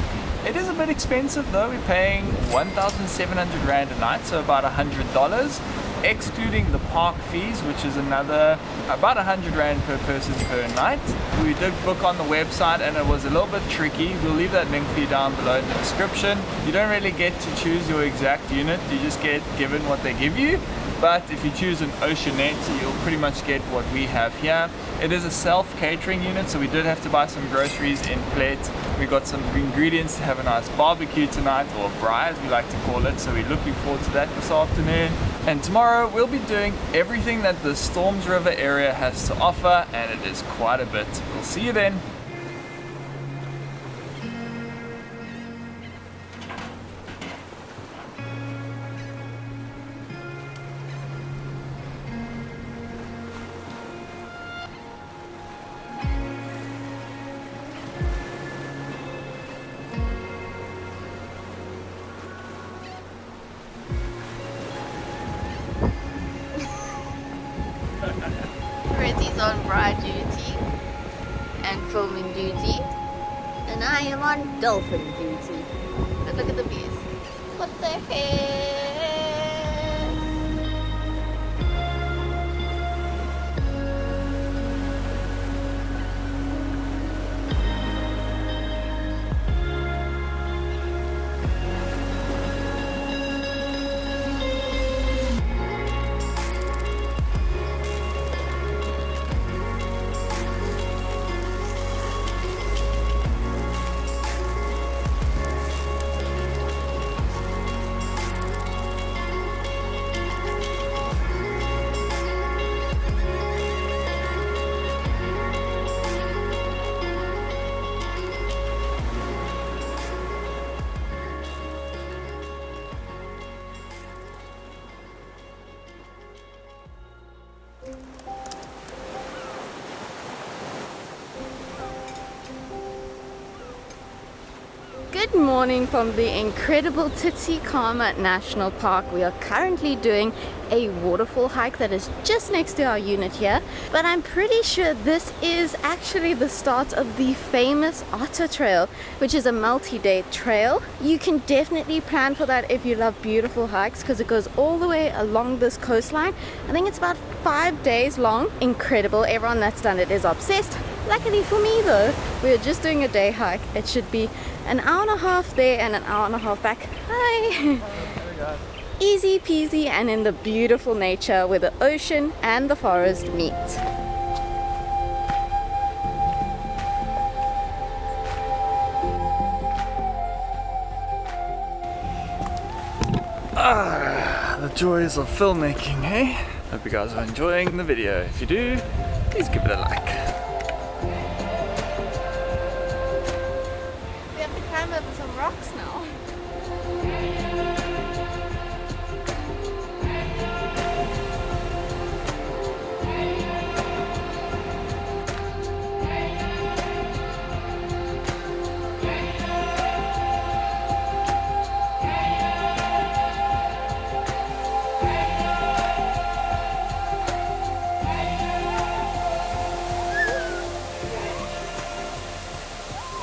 It is a bit expensive though. We're paying 1,700 Rand a night, so about $100, excluding the park fees, which is another about 100 Rand per person per night. We did book on the website and it was a little bit tricky. We'll leave that link for you down below in the description. You don't really get to choose your exact unit, you just get given what they give you. But if you choose an oceanette, you'll pretty much get what we have here. It is a self-catering unit, so we did have to buy some groceries in Plet. We got some ingredients to have a nice barbecue tonight, or braai as we like to call it, so we're looking forward to that this afternoon. And tomorrow we'll be doing everything that the Storms River area has to offer, and it is quite a bit. We'll see you then. Reggie's on bride duty and filming duty, and I am on dolphin duty. But look at the bees. What the heck? Good morning from the incredible Tsitsikamma National Park. We are currently doing a waterfall hike that is just next to our unit here, but I'm pretty sure this is actually the start of the famous Otter Trail, which is a multi-day trail. You can definitely plan for that if you love beautiful hikes, because it goes all the way along this coastline. I think it's about 5 days long. Incredible. Everyone that's done it is obsessed. Luckily for me though, we're just doing a day hike. It should be an hour and a half there and an hour and a half back. Hi! Easy peasy, and in the beautiful nature where the ocean and the forest meet. The joys of filmmaking, eh? Hope you guys are enjoying the video. If you do, please give it a like. We have to climb over some rocks now.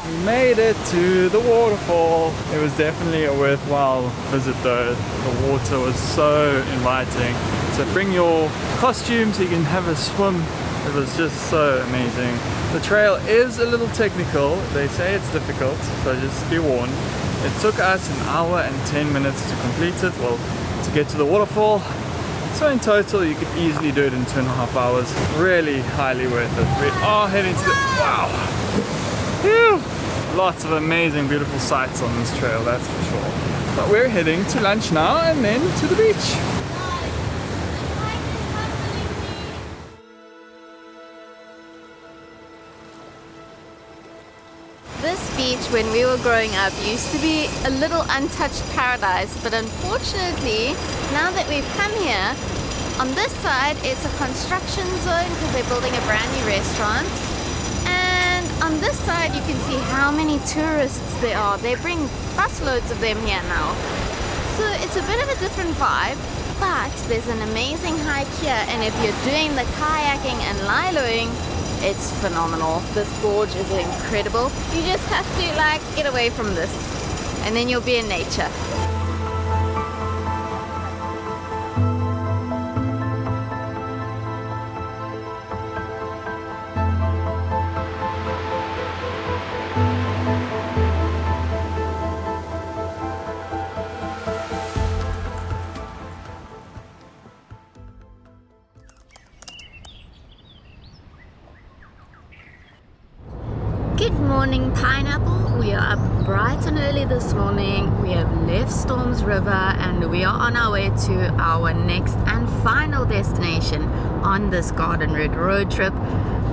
We made it to the waterfall. It was definitely a worthwhile visit though. The water was so inviting. So bring your costume so you can have a swim. It was just so amazing. The trail is a little technical. They say it's difficult, so just be warned. It took us an hour and 10 minutes to complete it, well, to get to the waterfall. So in total, you could easily do it in 2.5 hours. Really highly worth it. We are heading to the, wow! Phew! Lots of amazing, beautiful sights on this trail, that's for sure. But we're heading to lunch now and then to the beach. This beach, when we were growing up, used to be a little untouched paradise, but unfortunately, now that we've come here, on this side it's a construction zone because they're building a brand new restaurant, and On this side, you can see how many tourists there are. They bring busloads of them here now. So it's a bit of a different vibe, but there's an amazing hike here, and if you're doing the kayaking and liloing, it's phenomenal. This gorge is incredible. You just have to like get away from this, and then you'll be in nature. Good morning, Pineapple. We are up bright and early this morning. We have left Storms River and we are on our way to our next and final destination on this garden road trip.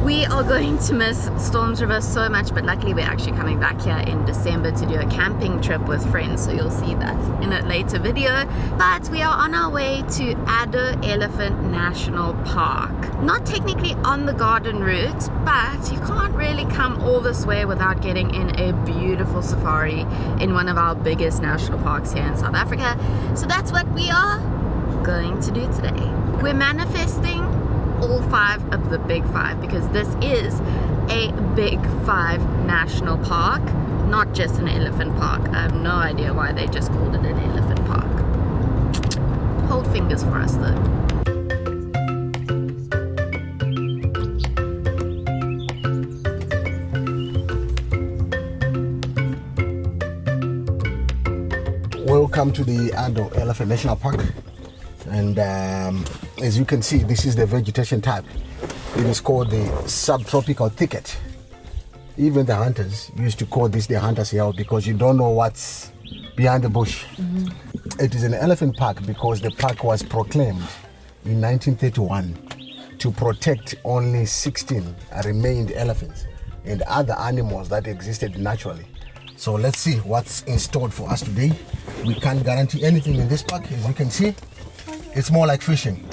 We are going to miss Storms River so much, but luckily we're actually coming back here in December to do a camping trip with friends, so you'll see that in a later video. But we are on our way to Addo Elephant National Park. Not technically on the garden route, but you can't really come all this way without getting in a beautiful safari in one of our biggest national parks here in South Africa. So that's what we are going to do today. We're manifesting all 5 of the big 5 because this is a big 5 national park, not just an elephant park. I have no idea why they just called it an elephant park. Hold fingers for us though. Welcome to the Addo Elephant National Park, and as you can see, this is the vegetation type. It is called the subtropical thicket. Even the hunters used to call this the hunter's yell because you don't know what's behind the bush. It is an elephant park because the park was proclaimed in 1931 to protect only 16 remained elephants and other animals that existed naturally. So let's see what's in store for us today. We can't guarantee anything in this park. As you can see, it's more like fishing.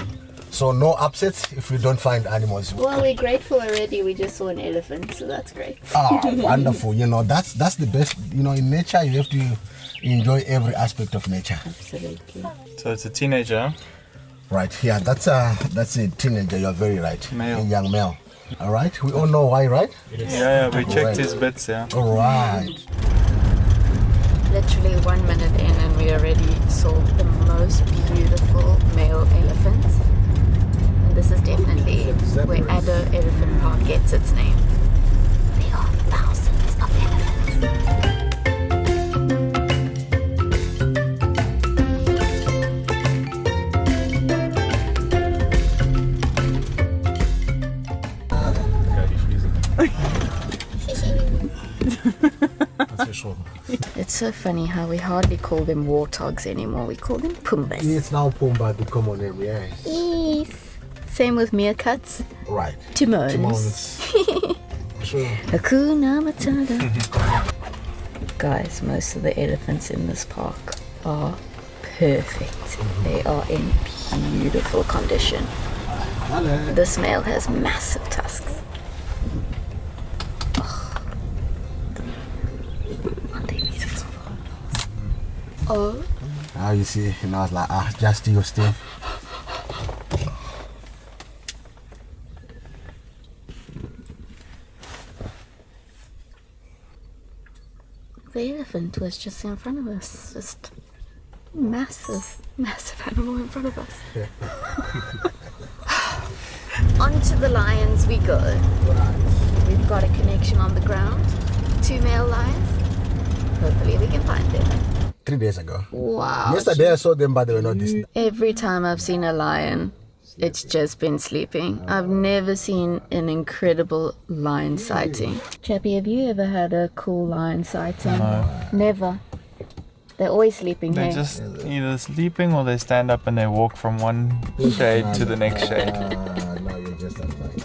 So no upsets if we don't find animals. Well, we're grateful already. We just saw an elephant, so that's great. Oh, wonderful. You know, that's the best. You know, in nature, you have to enjoy every aspect of nature. Absolutely. So it's a teenager. Right, yeah, that's a teenager. You're very right. Male. A young male. All right, we all know why, right? Yeah, we checked his bits, yeah. All right. Literally 1 minute in and we already saw the most beautiful male elephant. And this is definitely where Addo Elephant Park gets its name. There are thousands of elephants. It's so funny how we hardly call them warthogs anymore. We call them pumbas. It's now Pumba, the common name, yes. Yes. Same with meerkats. Right. Timons. True. Hakuna Matata. Guys, most of the elephants in this park are perfect. They are in beautiful condition. Hello. This male has massive tusks. Oh. Now you see, you know, it's like, just do your stuff. The elephant was just in front of us. Just massive animal in front of us. Onto the lions we go. We've got a connection on the ground. 2 male lions. Hopefully we can find them. 3 days ago. Wow. Yesterday I saw them, but they were not distant. Every time I've seen a lion, it's just been sleeping. I've never seen an incredible lion sighting. Chappie, have you ever had a cool lion sighting? No. Never. They're always sleeping They're here. just either sleeping or they stand up and they walk from one shade to the next shade. No, you're just not right.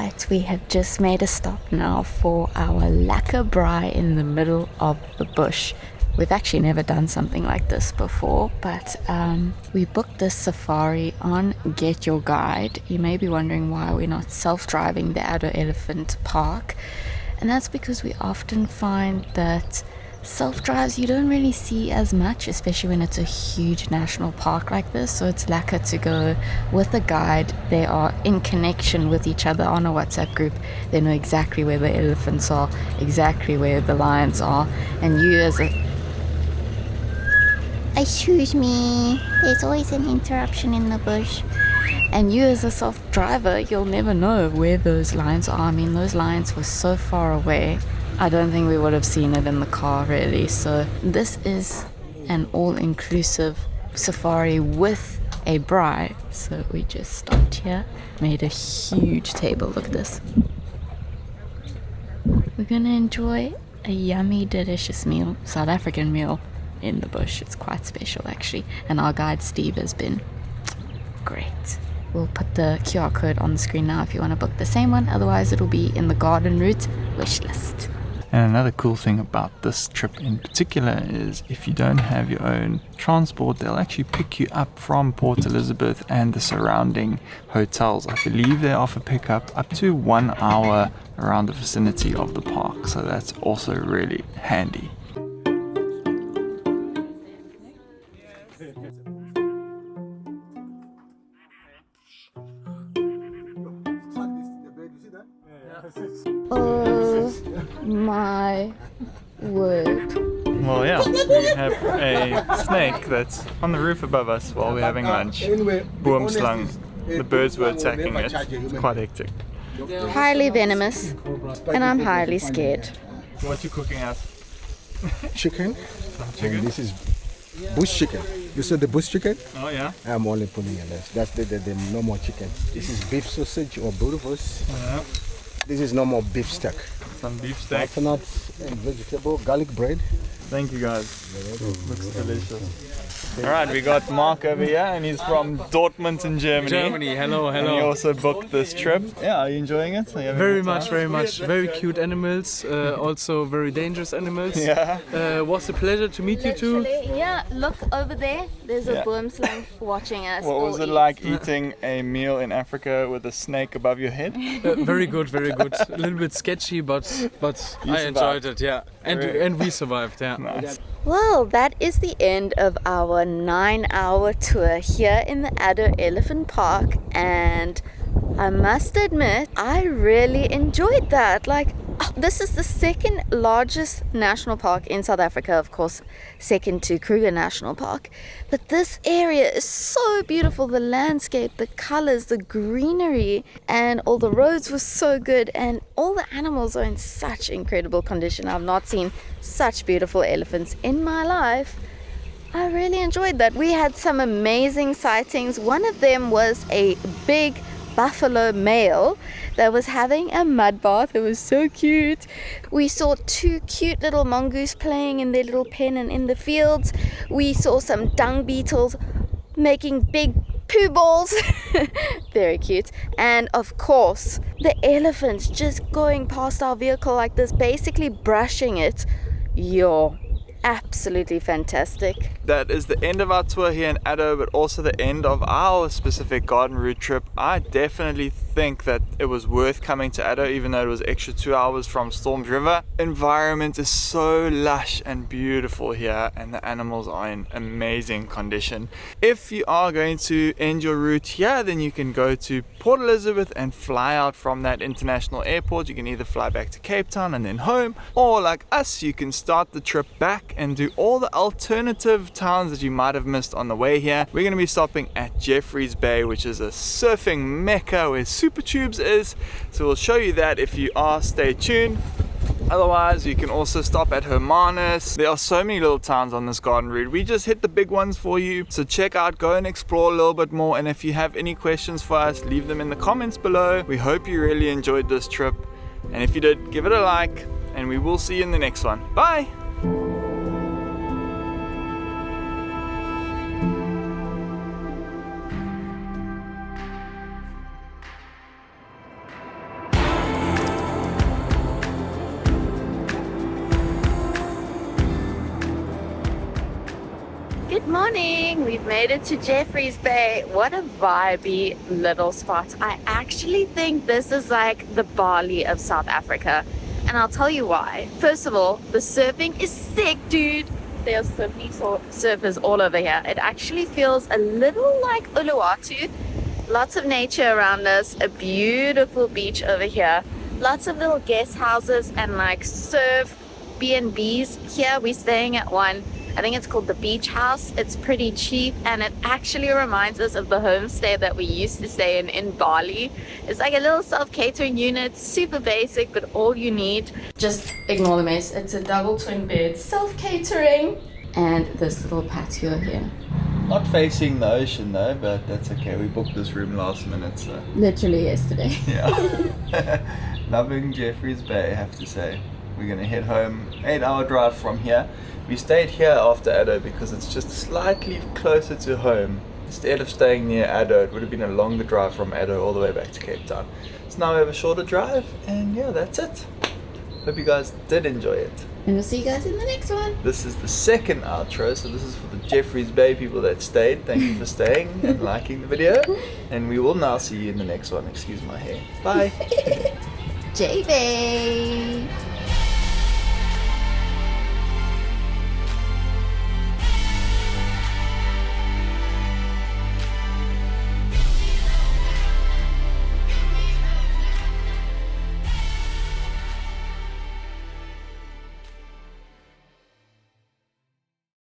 Right, we have just made a stop now for our lekker braai in the middle of the bush. We've actually never done something like this before, but we booked this safari on Get Your Guide. You may be wondering why we're not self-driving the Addo Elephant Park, and that's because we often find that self-drives you don't really see as much, especially when it's a huge national park like this. So it's lekker to go with a guide. They are in connection with each other on a WhatsApp group. They know exactly where the elephants are, exactly where the lions are, and you as a... Excuse me, there's always an interruption in the bush. And you as a self-driver, you'll never know where those lions are. I mean, those lions were so far away. I don't think we would have seen it in the car really. So this is an all-inclusive safari with a braai. So we just stopped here, made a huge table. Look at this. We're gonna enjoy a yummy, delicious meal, South African meal in the bush. It's quite special actually. And our guide Steve has been great. We'll put the QR code on the screen now if you want to book the same one. Otherwise it'll be in the garden route wish list. And another cool thing about this trip in particular is if you don't have your own transport, they'll actually pick you up from Port Elizabeth and the surrounding hotels. I believe they offer pickup up to 1 hour around the vicinity of the park, so that's also really handy. Oh my word. Well, yeah, we have a snake that's on the roof above us while we're having lunch. Boomslang. The birds were attacking it. It's quite hectic. Highly venomous, and I'm highly scared. What you cooking us? Chicken. And this is bush chicken. You saw the bush chicken? Oh yeah. I'm only putting in this. That's the normal chicken. This is beef sausage or boerewors. Yeah. This is normal beef steak. Some beef steak. Butternut and vegetable, garlic bread. Thank you guys. Looks delicious. Alright, we got Mark over here and he's from Dortmund in Germany. Hello, And he also booked this trip. Yeah, are you enjoying it? Are you having a Very good much, time? very much. Very cute animals, also very dangerous animals. Yeah. Was a pleasure to meet you too. Yeah, look over there. There's a Yeah. boomslang watching us. What was all it eat. like eating a meal in Africa with a snake above your head? Very good, very good. A little bit sketchy, but You I enjoyed it. Yeah, Very- and we survived. Yeah. Nice. Well, that is the end of our 9-hour tour here in the Addo Elephant Park, and I must admit, I really enjoyed that. Like, this is the second largest national park in South Africa, of course, second to Kruger National Park. But this area is so beautiful. The landscape, the colors, the greenery, and all the roads were so good, and all the animals are in such incredible condition. I've not seen such beautiful elephants in my life. I really enjoyed that. We had some amazing sightings. One of them was a big buffalo male that was having a mud bath. It was so cute. We saw 2 cute little mongoose playing in their little pen and in the fields. We saw some dung beetles making big poo balls. Very cute. And of course, the elephants just going past our vehicle like this, basically brushing it. Yo, absolutely fantastic. That is the end of our tour here in Addo, but also the end of our specific garden route trip. I definitely think that it was worth coming to Addo, even though it was extra 2 hours from Storms River. Environment is so lush and beautiful here, and the animals are in amazing condition. If you are going to end your route here, then you can go to Port Elizabeth and fly out from that international airport. You can either fly back to Cape Town and then home, or like us, you can start the trip back and do all the alternative towns that you might have missed on the way here. We're going to be stopping at Jeffreys Bay, which is a surfing mecca where Super Tubes is, so we'll show you that if you are. Stay tuned. Otherwise, you can also stop at Hermanus. There are so many little towns on this garden route. We just hit the big ones for you, so check out, go and explore a little bit more, and if you have any questions for us, leave them in the comments below. We hope you really enjoyed this trip, and if you did, give it a like, and we will see you in the next one. Bye! morning! We've made it to Jeffreys Bay. What a vibey little spot. I actually think this is like the Bali of South Africa. And I'll tell you why. First of all, the surfing is sick, dude. There's so many surfers all over here. It actually feels a little like Uluwatu. Lots of nature around us, a beautiful beach over here. Lots of little guest houses and like surf B&Bs. Here we're staying at one. I think it's called the Beach House. It's pretty cheap and it actually reminds us of the homestay that we used to stay in Bali. It's like a little self-catering unit, super basic, but all you need. Just ignore the mess. It's a double twin bed, self-catering, and this little patio here. Not facing the ocean though, but that's okay. We booked this room last minute, so. Literally yesterday. Yeah. Loving Jeffreys Bay, I have to say. We're gonna head home, 8-hour drive from here. We stayed here after Addo because it's just slightly closer to home. Instead of staying near Addo, it would have been a longer drive from Addo all the way back to Cape Town. So now we have a shorter drive, and yeah, that's it. Hope you guys did enjoy it. And we'll see you guys in the next one. This is the second outro, so this is for the Jeffreys Bay people that stayed. Thank you for staying and liking the video. And we will now see you in the next one. Excuse my hair. Bye. J-Bay.